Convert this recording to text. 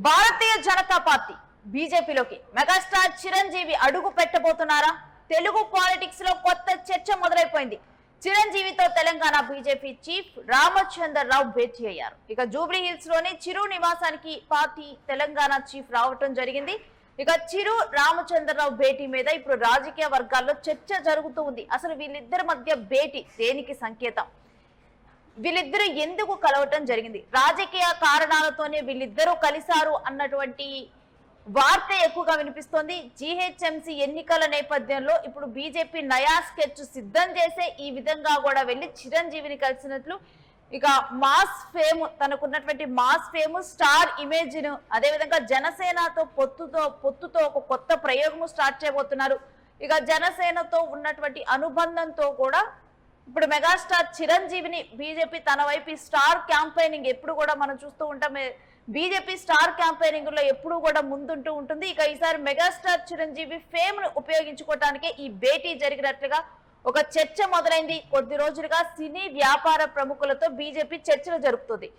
Bharatiya Janata party బీజేపీలోకి megastar Chiranjeevi అడుగు పెట్టబోతున్నారా? Telugu politics లో కొత్త చర్చ మొదలైపోయింది. చిరంజీవితో తెలంగాణ బీజేపీ చీఫ్ రామచంద్రరావు భేటీ అయ్యారు. ఇక జూబ్లీ హిల్స్ లోని చిరు నివాసానికి పార్టీ తెలంగాణ చీఫ్ రావటం జరిగింది. ఇక చిరు రామచంద్రరావు భేటీ మీద ఇప్పుడు రాజకీయ వర్గాల్లో చర్చ జరుగుతూ ఉంది. అసలు వీళ్ళిద్దరి మధ్య భేటీ దేనికి సంకేతం? వీళ్ళిద్దరూ ఎందుకు కలవటం జరిగింది? రాజకీయ కారణాలతోనే వీళ్ళిద్దరూ కలిశారు అన్నటువంటి వార్త ఎక్కువగా వినిపిస్తోంది. జీహెచ్ఎంసీ ఎన్నికల నేపథ్యంలో ఇప్పుడు బీజేపీ నయా స్కెచ్ సిద్ధం చేసే ఈ విధంగా కూడా వెళ్లి చిరంజీవిని కలిసినట్లు, ఇక మాస్ ఫేమ్, తనకున్నటువంటి మాస్ ఫేమ్, స్టార్ ఇమేజ్ ను, అదేవిధంగా జనసేనతో పొత్తుతో ఒక కొత్త ప్రయోగం స్టార్ట్ చేయబోతున్నారు. ఇక జనసేనతో ఉన్నటువంటి అనుబంధంతో కూడా ఇప్పుడు మెగాస్టార్ చిరంజీవిని బీజేపీ తన వైపు స్టార్ క్యాంపెయినింగ్ ఎప్పుడు కూడా మనం చూస్తూ ఉంటాం. బీజేపీ స్టార్ క్యాంపెయినింగ్ లో ఎప్పుడు కూడా ముందుంటూ ఉంటుంది. ఇక ఈసారి మెగాస్టార్ చిరంజీవి ఫేమ్ ను ఉపయోగించుకోవటానికే ఈ భేటీ జరిగినట్లుగా ఒక చర్చ మొదలైంది. కొద్ది రోజులుగా సినీ వ్యాపార ప్రముఖులతో బీజేపీ చర్చలు జరుపుతుంది.